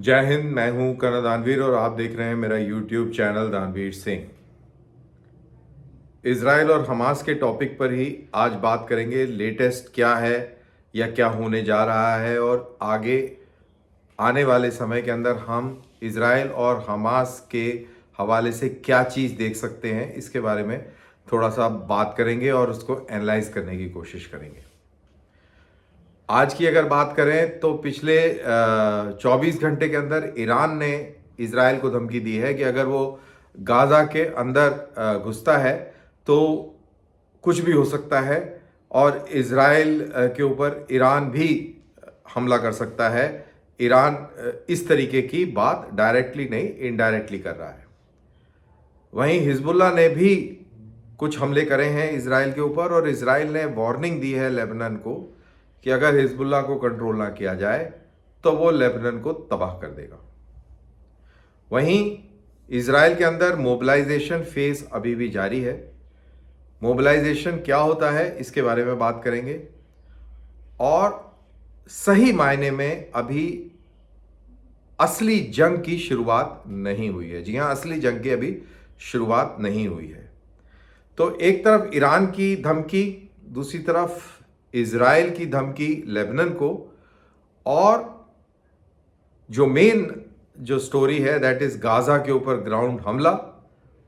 जय हिंद। मैं हूं कर्नल दानवीर और आप देख रहे हैं मेरा यूट्यूब चैनल दानवीर सिंह। इसराइल और हमास के टॉपिक पर ही आज बात करेंगे। लेटेस्ट क्या है या क्या होने जा रहा है और आगे आने वाले समय के अंदर हम इसराइल और हमास के हवाले से क्या चीज़ देख सकते हैं, इसके बारे में थोड़ा सा बात करेंगे और उसको एनालाइज करने की कोशिश करेंगे। आज की अगर बात करें तो पिछले 24 घंटे के अंदर ईरान ने इसराइल को धमकी दी है कि अगर वो गाज़ा के अंदर घुसता है तो कुछ भी हो सकता है और इसराइल के ऊपर ईरान भी हमला कर सकता है। ईरान इस तरीके की बात डायरेक्टली नहीं, इनडायरेक्टली कर रहा है। वहीं हिजबुल्लाह ने भी कुछ हमले करे हैं इसराइल के ऊपर और इसराइल ने वार्निंग दी है लेबनान को कि अगर हिजबुल्लाह को कंट्रोल ना किया जाए तो वो लेबनान को तबाह कर देगा। वहीं इसराइल के अंदर मोबिलाइजेशन फेज अभी भी जारी है। मोबिलाइजेशन क्या होता है इसके बारे में बात करेंगे और सही मायने में अभी असली जंग की शुरुआत नहीं हुई है। जी हां, असली जंग की अभी शुरुआत नहीं हुई है। तो एक तरफ ईरान की धमकी, दूसरी तरफ इजराइल की धमकी लेबनान को, और जो मेन जो स्टोरी है दैट इज गाजा के ऊपर ग्राउंड हमला,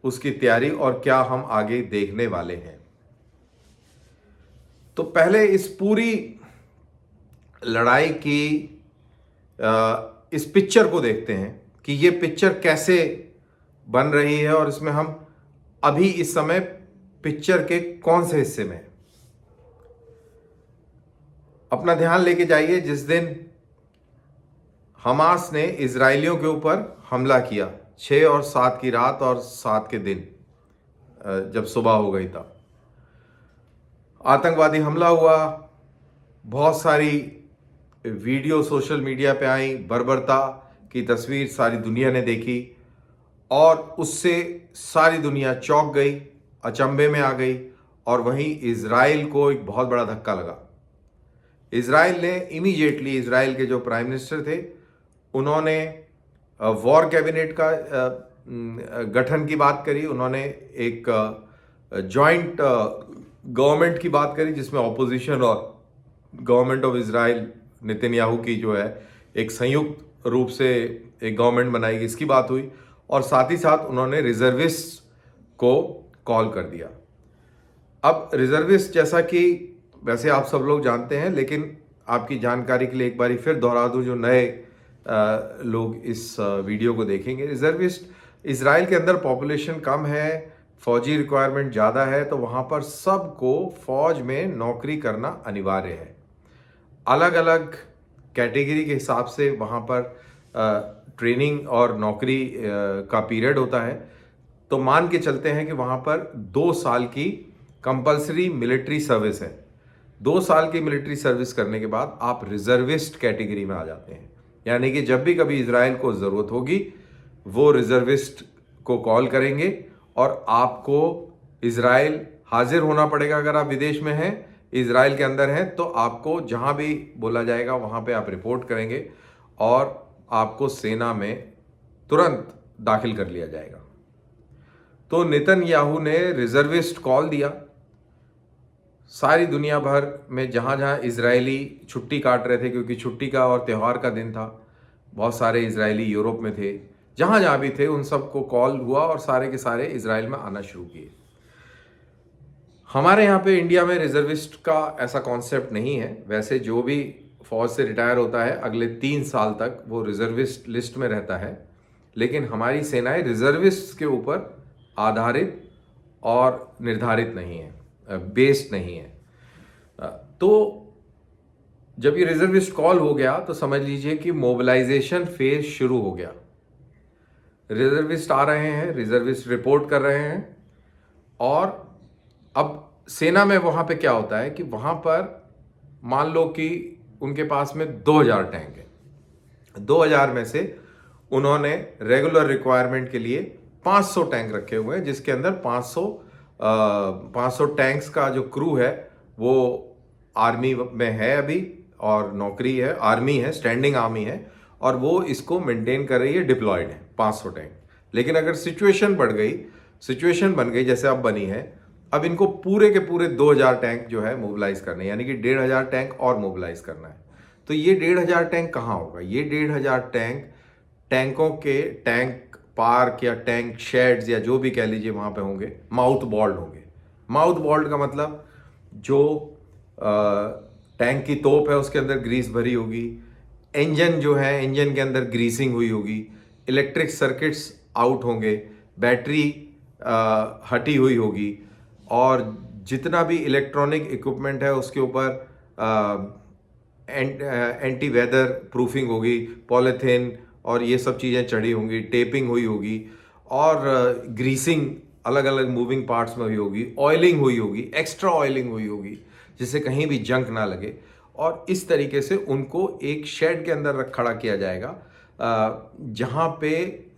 उसकी तैयारी और क्या हम आगे देखने वाले हैं। तो पहले इस पूरी लड़ाई की इस पिक्चर को देखते हैं कि ये पिक्चर कैसे बन रही है और इसमें हम अभी इस समय पिक्चर के कौन से हिस्से में। अपना ध्यान लेके जाइए जिस दिन हमास ने इजरायलियों के ऊपर हमला किया 6 और 7 की रात और 7 के दिन जब सुबह हो गई तब आतंकवादी हमला हुआ। बहुत सारी वीडियो सोशल मीडिया पे आई, बर्बरता की तस्वीर सारी दुनिया ने देखी और उससे सारी दुनिया चौंक गई, अचंभे में आ गई। और वहीं इजराइल को एक बहुत बड़ा धक्का लगा। इजराइल ने इमीडिएटली, इजराइल के जो प्राइम मिनिस्टर थे उन्होंने वॉर कैबिनेट का गठन की बात करी। उन्होंने एक जॉइंट गवर्नमेंट की बात करी जिसमें ऑपोजिशन और गवर्नमेंट ऑफ इजराइल नेतन्याहू की जो है एक संयुक्त रूप से एक गवर्नमेंट बनाएगी, इसकी बात हुई। और साथ ही साथ उन्होंने रिजर्विस्ट को कॉल कर दिया। अब रिजर्विस्ट, जैसा कि वैसे आप सब लोग जानते हैं, लेकिन आपकी जानकारी के लिए एक बारी फिर दोहरा दूं जो नए लोग इस वीडियो को देखेंगे। रिजर्विस्ट, इसराइल के अंदर पॉपुलेशन कम है, फौजी रिक्वायरमेंट ज़्यादा है, तो वहाँ पर सबको फौज में नौकरी करना अनिवार्य है। अलग अलग कैटेगरी के हिसाब से वहाँ पर ट्रेनिंग और नौकरी का पीरियड होता है। तो मान के चलते हैं कि वहाँ पर 2 साल की कंपलसरी मिलिट्री सर्विस है। 2 साल की मिलिट्री सर्विस करने के बाद आप रिजर्विस्ट कैटेगरी में आ जाते हैं। यानी कि जब भी कभी इजराइल को ज़रूरत होगी वो रिजर्विस्ट को कॉल करेंगे और आपको इजराइल हाजिर होना पड़ेगा। अगर आप विदेश में हैं, इजराइल के अंदर हैं, तो आपको जहां भी बोला जाएगा वहां पे आप रिपोर्ट करेंगे और आपको सेना में तुरंत दाखिल कर लिया जाएगा। तो नेतन्याहू ने रिजर्विस्ट कॉल दिया। सारी दुनिया भर में जहां जहां इजरायली छुट्टी काट रहे थे, क्योंकि छुट्टी का और त्यौहार का दिन था, बहुत सारे इजरायली यूरोप में थे, जहां जहां भी थे उन सबको कॉल हुआ और सारे के सारे इजराइल में आना शुरू किए। हमारे यहाँ पे इंडिया में रिजर्विस्ट का ऐसा कॉन्सेप्ट नहीं है। वैसे जो भी फौज से रिटायर होता है अगले 3 साल तक वो रिजर्विस्ट लिस्ट में रहता है, लेकिन हमारी सेनाएं रिजर्विस्ट के ऊपर आधारित और निर्धारित नहीं है, बेस्ड नहीं है। तो जब ये रिजर्विस्ट कॉल हो गया तो समझ लीजिए कि मोबिलाइजेशन फेज शुरू हो गया। रिजर्विस्ट आ रहे हैं, रिजर्विस्ट रिपोर्ट कर रहे हैं। और अब सेना में वहां पे क्या होता है कि वहां पर मान लो कि उनके पास में 2000 टैंक है। 2000 में से उन्होंने रेगुलर रिक्वायरमेंट के लिए 500 टैंक रखे हुए हैं, जिसके अंदर 500 टैंक्स का जो क्रू है वो आर्मी में है अभी और नौकरी है, आर्मी है, स्टैंडिंग आर्मी है। और वो इसको मेंटेन कर रही है, डिप्लॉयड है 500 टैंक। लेकिन अगर सिचुएशन बढ़ गई, सिचुएशन बन गई जैसे अब बनी है, अब इनको पूरे के पूरे 2000 टैंक जो है मोबिलाइज करने, यानी कि 1500 टैंक और मोबिलाइज करना है। तो ये 1500 टैंक कहाँ होगा? ये 1500 टैंक टैंकों के टैंक पार्क या टैंक शेड्स या जो भी कह लीजिए वहाँ पे होंगे, माउथ बॉल्ड होंगे। माउथ बॉल्ड का मतलब जो टैंक की तोप है उसके अंदर ग्रीस भरी होगी, इंजन जो है इंजन के अंदर ग्रीसिंग हुई होगी, इलेक्ट्रिक सर्किट्स आउट होंगे, बैटरी हटी हुई होगी, और जितना भी इलेक्ट्रॉनिक इक्विपमेंट है उसके ऊपर एंटी वेदर प्रूफिंग होगी, पॉलीथीन और ये सब चीज़ें चढ़ी होंगी, टेपिंग हुई होगी, और ग्रीसिंग अलग अलग मूविंग पार्ट्स में हुई होगी, ऑयलिंग हुई होगी, एक्स्ट्रा ऑयलिंग हुई होगी जिससे कहीं भी जंक ना लगे। और इस तरीके से उनको एक शेड के अंदर खड़ा किया जाएगा जहाँ पे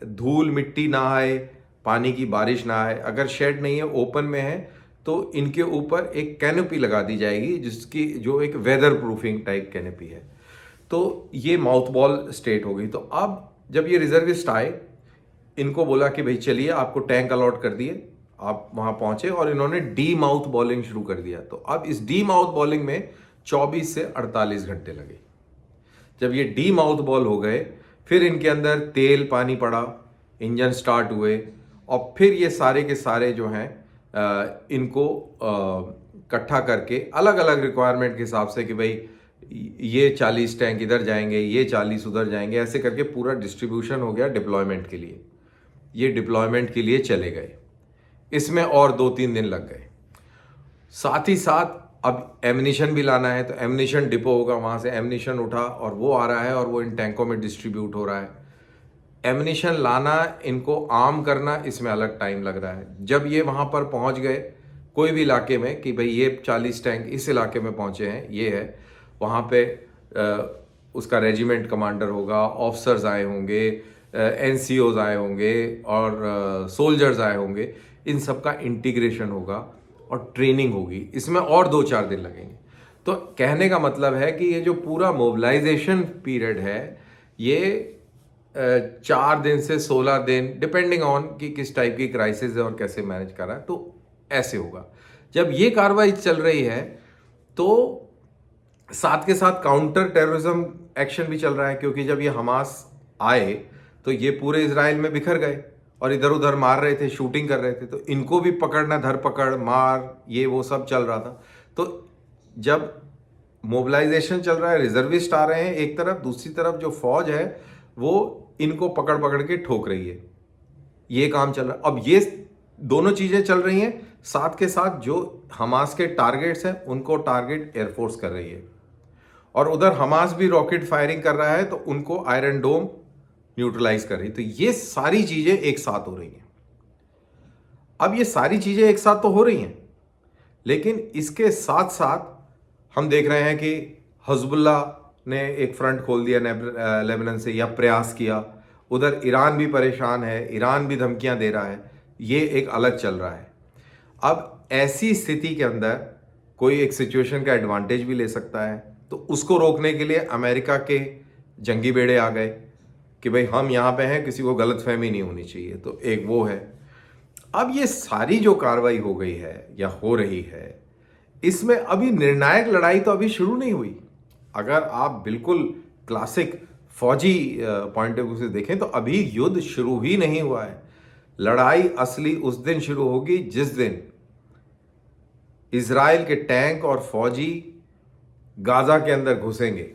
धूल मिट्टी ना आए, पानी की बारिश ना आए। अगर शेड नहीं है, ओपन में है, तो इनके ऊपर एक कैनोपी लगा दी जाएगी जिसकी जो एक वेदर प्रूफिंग टाइप कैनोपी है। तो ये माउथ बॉल स्टेट हो गई। तो अब जब ये रिजर्विस्ट आए, इनको बोला कि भाई चलिए आपको टैंक अलॉट कर दिए, आप वहाँ पहुँचे और इन्होंने डी माउथ बॉलिंग शुरू कर दिया। तो अब इस डी माउथ बॉलिंग में 24 से 48 घंटे लगे। जब ये डी माउथ बॉल हो गए, फिर इनके अंदर तेल पानी पड़ा, इंजन स्टार्ट हुए, और फिर ये सारे के सारे जो हैं इनको इकट्ठा करके अलग अलग रिक्वायरमेंट के हिसाब से कि भाई ये 40 टैंक इधर जाएंगे, ये 40 उधर जाएंगे, ऐसे करके पूरा डिस्ट्रीब्यूशन हो गया डिप्लॉयमेंट के लिए। ये डिप्लॉयमेंट के लिए चले गए, इसमें और 2-3 दिन लग गए। साथ ही साथ अब एमिनिशन भी लाना है, तो एमिनिशन डिपो होगा, वहाँ से एमिनिशन उठा और वो आ रहा है और वो इन टैंकों में डिस्ट्रीब्यूट हो रहा है। एमिनिशन लाना, इनको आर्म करना, इसमें अलग टाइम लग रहा है। जब ये वहाँ पर पहुँच गए कोई भी इलाके में कि भाई ये 40 टैंक इस इलाके में पहुँचे हैं, ये है, वहाँ पे उसका रेजिमेंट कमांडर होगा, ऑफिसर्स आए होंगे, एनसीओज आए होंगे और सोल्जर्स आए होंगे, इन सब का इंटीग्रेशन होगा और ट्रेनिंग होगी। इसमें और 2-4 दिन लगेंगे। तो कहने का मतलब है कि ये जो पूरा मोबिलाइजेशन पीरियड है, ये 4 दिन से 16 दिन, डिपेंडिंग ऑन कि किस टाइप की क्राइसिस है और कैसे मैनेज कर रहा है, तो ऐसे होगा। जब ये कार्रवाई चल रही है तो साथ के साथ काउंटर टेररिज्म एक्शन भी चल रहा है, क्योंकि जब ये हमास आए तो ये पूरे इजराइल में बिखर गए और इधर उधर मार रहे थे, शूटिंग कर रहे थे, तो इनको भी पकड़ना, धरपकड़, मार, ये वो सब चल रहा था। तो जब मोबिलाइजेशन चल रहा है, रिजर्विस्ट आ रहे हैं एक तरफ, दूसरी तरफ जो फौज है वो इनको पकड़ पकड़ के ठोक रही है, ये काम चल रहा है। अब ये दोनों चीजें चल रही हैं, साथ के साथ जो हमास के टारगेट्स हैं उनको टारगेट एयरफोर्स कर रही है, और उधर हमास भी रॉकेट फायरिंग कर रहा है तो उनको आयरन डोम न्यूट्रलाइज कर रही है। तो ये सारी चीजें एक साथ हो रही हैं। अब ये सारी चीजें एक साथ तो हो रही हैं, लेकिन इसके साथ साथ हम देख रहे हैं कि हिजबुल्लाह ने एक फ्रंट खोल दिया लेबनान से, या प्रयास किया। उधर ईरान भी परेशान है, ईरान भी धमकियां दे रहा है, ये एक अलग चल रहा है। अब ऐसी स्थिति के अंदर कोई एक सिचुएशन का एडवांटेज भी ले सकता है, तो उसको रोकने के लिए अमेरिका के जंगी बेड़े आ गए कि भाई हम यहाँ पे हैं, किसी को गलतफहमी नहीं होनी चाहिए, तो एक वो है। अब ये सारी जो कार्रवाई हो गई है या हो रही है, इसमें अभी निर्णायक लड़ाई तो अभी शुरू नहीं हुई। अगर आप बिल्कुल क्लासिक फौजी पॉइंट ऑफ व्यू से देखें तो अभी युद्ध शुरू ही नहीं हुआ है। लड़ाई असली उस दिन शुरू होगी जिस दिन इजराइल के टैंक और फौजी गाजा के अंदर घुसेंगे,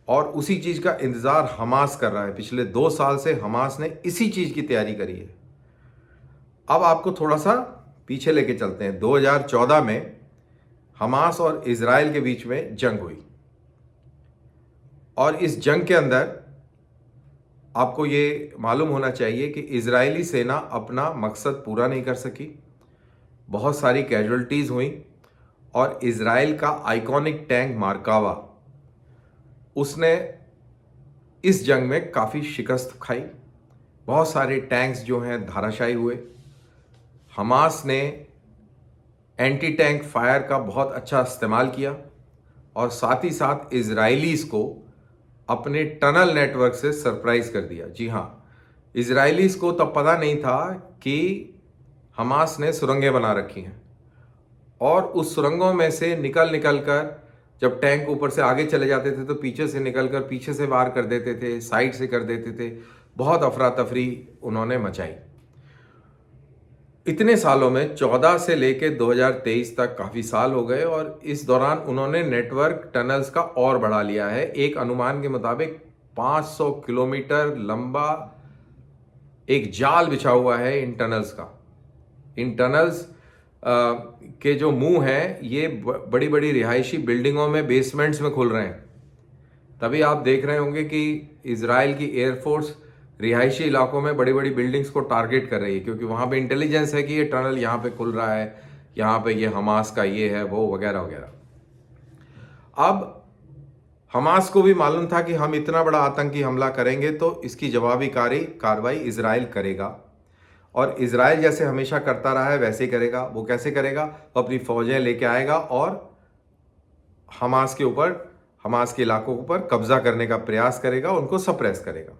और उसी चीज का इंतजार हमास कर रहा है। पिछले 2 साल से हमास ने इसी चीज की तैयारी करी है। अब आपको थोड़ा सा पीछे लेके चलते हैं। 2014 में हमास और इजराइल के बीच में जंग हुई, और इस जंग के अंदर आपको ये मालूम होना चाहिए कि इजरायली सेना अपना मकसद पूरा नहीं कर सकी, बहुत सारी कैजुअल्टीज हुई, और इजराइल का आइकॉनिक टैंक मार्कावा, उसने इस जंग में काफ़ी शिकस्त खाई। बहुत सारे टैंक्स जो हैं धाराशायी हुए। हमास ने एंटी टैंक फायर का बहुत अच्छा इस्तेमाल किया, और साथ ही साथ इजरायलीज़ को अपने टनल नेटवर्क से सरप्राइज कर दिया। जी हाँ, इजरायलीज को तब पता नहीं था कि हमास ने सुरंगें बना रखी हैं, और उस सुरंगों में से निकल निकल कर जब टैंक ऊपर से आगे चले जाते थे तो पीछे से निकल कर पीछे से वार कर देते थे, साइड से कर देते थे। बहुत अफरा तफरी उन्होंने मचाई। इतने सालों में 14 से लेके 2023 तक काफ़ी साल हो गए, और इस दौरान उन्होंने नेटवर्क टनल्स का और बढ़ा लिया है। एक अनुमान के मुताबिक 500 किलोमीटर लंबा एक जाल बिछा हुआ है इन टनल्स का। इन टनल्स के जो मुंह हैं ये बड़ी बड़ी रिहायशी बिल्डिंगों में बेसमेंट्स में खुल रहे हैं। तभी आप देख रहे होंगे कि इजराइल की एयरफोर्स रिहायशी इलाकों में बड़ी बड़ी बिल्डिंग्स को टारगेट कर रही है, क्योंकि वहाँ पे इंटेलिजेंस है कि ये टनल यहाँ पे खुल रहा है, यहाँ पे ये हमास का ये है वो वगैरह वगैरह। अब हमास को भी मालूम था कि हम इतना बड़ा आतंकी हमला करेंगे तो इसकी जवाबी कार्रवाई इजराइल करेगा, और इजराइल जैसे हमेशा करता रहा है वैसे ही करेगा। वो कैसे करेगा? वो अपनी फौजें लेके आएगा और हमास के ऊपर, हमास के इलाकों के ऊपर कब्जा करने का प्रयास करेगा, उनको सप्रेस करेगा।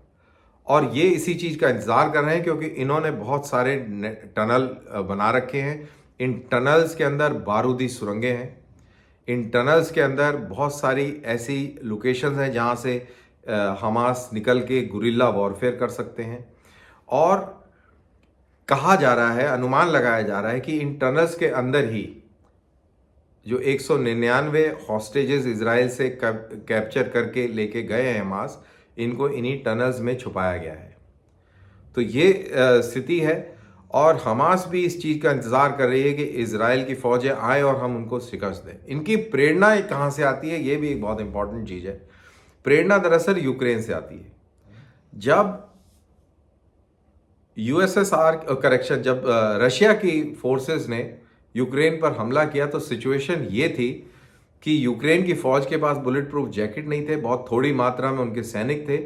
और ये इसी चीज़ का इंतज़ार कर रहे हैं, क्योंकि इन्होंने बहुत सारे टनल बना रखे हैं। इन टनल्स के अंदर बारूदी सुरंगें हैं। इन टनल्स के अंदर बहुत सारी ऐसी लोकेशंस हैं जहाँ से हमास निकल के गुरिल्ला वॉरफेयर कर सकते हैं। और कहा जा रहा है, अनुमान लगाया जा रहा है कि इन टनल्स के अंदर ही जो 199 हॉस्टेजेस इजराइल से कैप्चर करके लेके गए हैं हमास, इनको इन्हीं टनल्स में छुपाया गया है। तो ये स्थिति है, और हमास भी इस चीज़ का इंतज़ार कर रही है कि इजराइल की फ़ौजें आए और हम उनको शिकस्त दें। इनकी प्रेरणा कहाँ से आती है, ये भी एक बहुत इंपॉर्टेंट चीज़ है। प्रेरणा दरअसल यूक्रेन से आती है। जब जब रशिया की फोर्सेस ने यूक्रेन पर हमला किया तो सिचुएशन ये थी कि यूक्रेन की फ़ौज के पास बुलेट प्रूफ जैकेट नहीं थे, बहुत थोड़ी मात्रा में उनके सैनिक थे,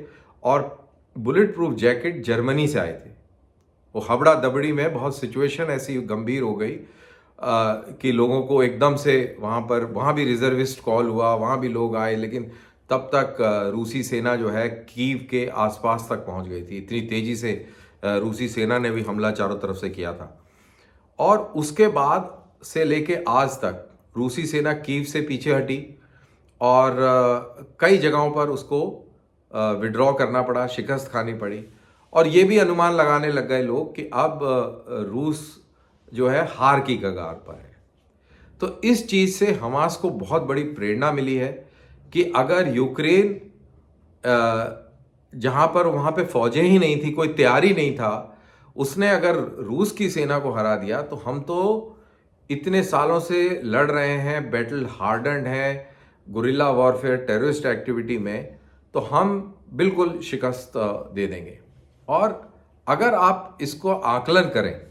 और बुलेट प्रूफ जैकेट जर्मनी से आए थे। वो हबड़ा दबड़ी में बहुत सिचुएशन ऐसी गंभीर हो गई कि लोगों को एकदम से वहाँ भी रिजर्विस्ट कॉल हुआ, वहाँ भी लोग आए, लेकिन तब तक रूसी सेना जो है कीव के आसपास तक पहुँच गई थी। इतनी तेज़ी से रूसी सेना ने भी हमला चारों तरफ से किया था। और उसके बाद से लेके आज तक रूसी सेना कीव से पीछे हटी, और कई जगहों पर उसको विड्रॉ करना पड़ा, शिकस्त खानी पड़ी। और ये भी अनुमान लगाने लग गए लोग कि अब रूस जो है हार की कगार पर है। तो इस चीज़ से हमास को बहुत बड़ी प्रेरणा मिली है कि अगर यूक्रेन जहाँ पर वहाँ पे फौजें ही नहीं थी, कोई तैयारी नहीं था, उसने अगर रूस की सेना को हरा दिया तो हम तो इतने सालों से लड़ रहे हैं, बैटल हार्डन्ड हैं गुरिल्ला वॉरफेयर टेररिस्ट एक्टिविटी में, तो हम बिल्कुल शिकस्त दे देंगे। और अगर आप इसको आकलन करें,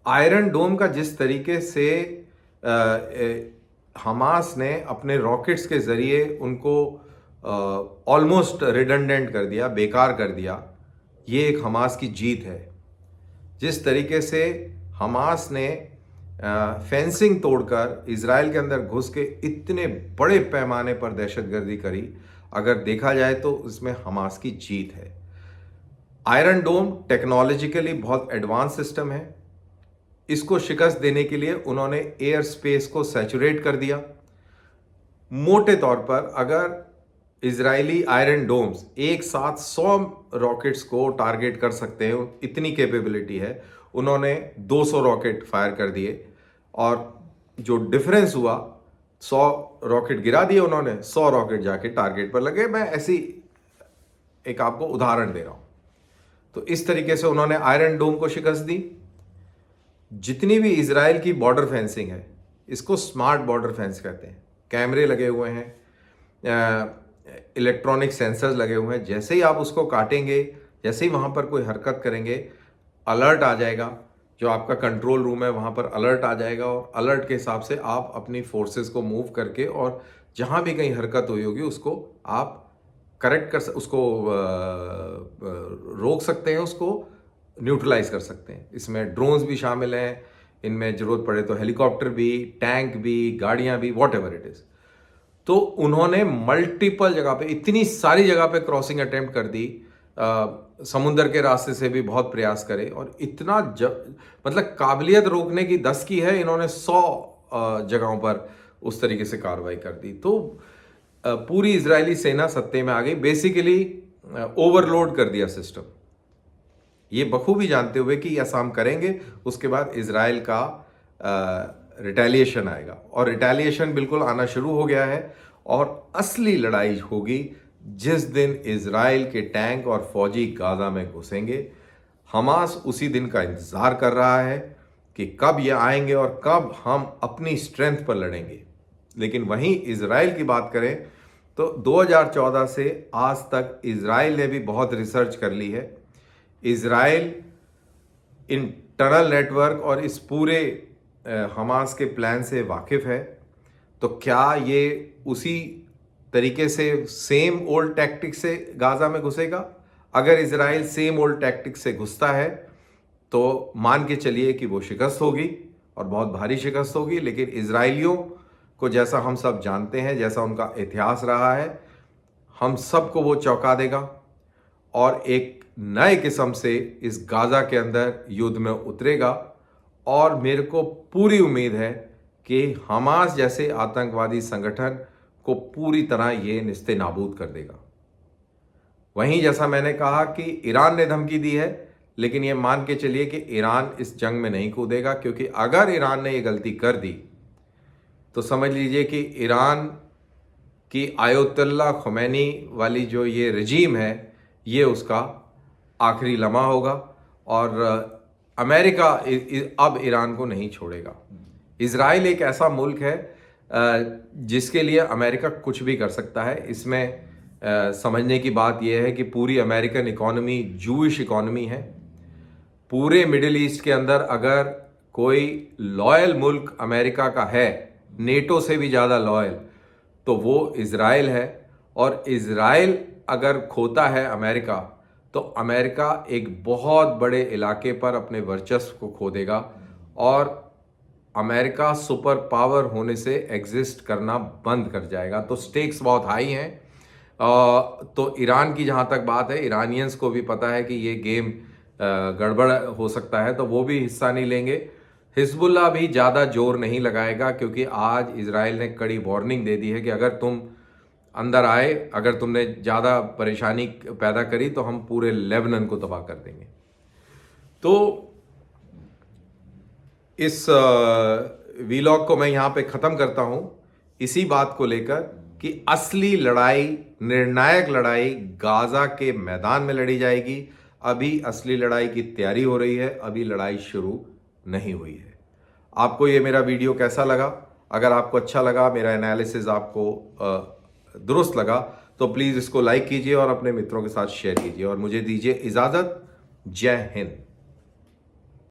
आयरन डोम का जिस तरीके से हमास ने अपने रॉकेट्स के ज़रिए उनको ऑलमोस्ट रिडंडेंट कर दिया, बेकार कर दिया, ये एक हमास की जीत है। जिस तरीके से हमास ने फेंसिंग तोड़कर इजराइल के अंदर घुस के इतने बड़े पैमाने पर दहशतगर्दी करी, अगर देखा जाए तो इसमें हमास की जीत है। आयरन डोम टेक्नोलॉजिकली बहुत एडवांस सिस्टम है। इसको शिकस्त देने के लिए उन्होंने एयर स्पेस को सैचुरेट कर दिया। मोटे तौर पर अगर इजरायली आयरन डोम्स एक साथ 100 रॉकेट्स को टारगेट कर सकते हैं, इतनी कैपेबिलिटी है। उन्होंने 200 रॉकेट फायर कर दिए, और जो डिफरेंस हुआ, 100 रॉकेट गिरा दिए उन्होंने, 100 रॉकेट जाके टारगेट पर लगे। मैं ऐसी एक आपको उदाहरण दे रहा हूं। तो इस तरीके से उन्होंने आयरन डोम को शिकस्त दी। जितनी भी इजराइल की बॉर्डर फेंसिंग है, इसको स्मार्ट बॉर्डर फेंस कहते हैं। कैमरे लगे हुए हैं, इलेक्ट्रॉनिक सेंसर्स लगे हुए हैं। जैसे ही आप उसको काटेंगे, जैसे ही वहाँ पर कोई हरकत करेंगे, अलर्ट आ जाएगा। जो आपका कंट्रोल रूम है वहाँ पर अलर्ट आ जाएगा, और अलर्ट के हिसाब से आप अपनी फोर्सेस को मूव करके, और जहाँ भी कहीं हरकत हुई होगी उसको आप करेक्ट कर उसको रोक सकते हैं, उसको न्यूट्रलाइज कर सकते हैं। इसमें ड्रोन्स भी शामिल हैं, इनमें ज़रूरत पड़े तो हेलीकॉप्टर भी, टैंक भी, गाड़ियाँ भी, वॉट एवर इट इज़। तो उन्होंने मल्टीपल जगह पे, इतनी सारी जगह पे क्रॉसिंग अटेम्प्ट कर दी, समुंदर के रास्ते से भी बहुत प्रयास करे, और इतना मतलब काबिलियत रोकने की 10 की है, इन्होंने 100 जगहों पर उस तरीके से कार्रवाई कर दी। तो पूरी इजरायली सेना सत्ते में आ गई, बेसिकली ओवरलोड कर दिया सिस्टम, ये बखूबी जानते हुए कि ऐसा हम करेंगे, उसके बाद इजराइल का रिटेलिएशन आएगा, और रिटेलिएशन बिल्कुल आना शुरू हो गया है। और असली लड़ाई होगी जिस दिन इजराइल के टैंक और फौजी गाजा में घुसेंगे। हमास उसी दिन का इंतज़ार कर रहा है कि कब ये आएंगे और कब हम अपनी स्ट्रेंथ पर लड़ेंगे। लेकिन वहीं इजराइल की बात करें तो 2014 से आज तक इजराइल ने भी बहुत रिसर्च कर ली है। इजराइल इंटरनल नेटवर्क और इस पूरे हमास के प्लान से वाकिफ़ है। तो क्या ये उसी तरीके से सेम ओल्ड टैक्टिक से गाज़ा में घुसेगा? अगर इजराइल सेम ओल्ड टैक्टिक से घुसता है तो मान के चलिए कि वो शिकस्त होगी, और बहुत भारी शिकस्त होगी। लेकिन इजराइलियों को, जैसा हम सब जानते हैं, जैसा उनका इतिहास रहा है, हम सबको वो चौंका देगा और एक नए किस्म से इस गाज़ा के अंदर युद्ध में उतरेगा। और मेरे को पूरी उम्मीद है कि हमास जैसे आतंकवादी संगठन को पूरी तरह ये निस्ते नाबूद कर देगा। वहीं जैसा मैंने कहा कि ईरान ने धमकी दी है, लेकिन ये मान के चलिए कि ईरान इस जंग में नहीं कूदेगा, क्योंकि अगर ईरान ने ये गलती कर दी तो समझ लीजिए कि ईरान की आयतुल्लाह खुमैनी वाली जो ये रजीम है, ये उसका आखिरी लम्हा होगा, और अमेरिका अब ईरान को नहीं छोड़ेगा। इजराइल एक ऐसा मुल्क है जिसके लिए अमेरिका कुछ भी कर सकता है। इसमें समझने की बात यह है कि पूरी अमेरिकन इकॉनमी जूइश इकॉनमी है। पूरे मिडिल ईस्ट के अंदर अगर कोई लॉयल मुल्क अमेरिका का है, नेटो से भी ज़्यादा लॉयल, तो वो इजराइल है। और इजराइल अगर खोता है अमेरिका, तो अमेरिका एक बहुत बड़े इलाके पर अपने वर्चस्व को खो देगा, और अमेरिका सुपर पावर होने से एग्जिस्ट करना बंद कर जाएगा। तो स्टेक्स बहुत हाई हैं। तो ईरान की जहाँ तक बात है, ईरानियंस को भी पता है कि ये गेम गड़बड़ हो सकता है, तो वो भी हिस्सा नहीं लेंगे। हिजबुल्लाह भी ज़्यादा जोर नहीं लगाएगा, क्योंकि आज इजराइल ने कड़ी वार्निंग दे दी है कि अगर तुम अंदर आए, अगर तुमने ज़्यादा परेशानी पैदा करी, तो हम पूरे लेबनान को तबाह कर देंगे। तो इस वीलॉग को मैं यहाँ पे ख़त्म करता हूँ, इसी बात को लेकर कि असली लड़ाई, निर्णायक लड़ाई गाज़ा के मैदान में लड़ी जाएगी। अभी असली लड़ाई की तैयारी हो रही है, अभी लड़ाई शुरू नहीं हुई है। आपको ये मेरा वीडियो कैसा लगा? अगर आपको अच्छा लगा, मेरा एनालिसिस आपको दुरुस्त लगा, तो प्लीज़ इसको लाइक कीजिए और अपने मित्रों के साथ शेयर कीजिए, और मुझे दीजिए इजाज़त। जय हिंद।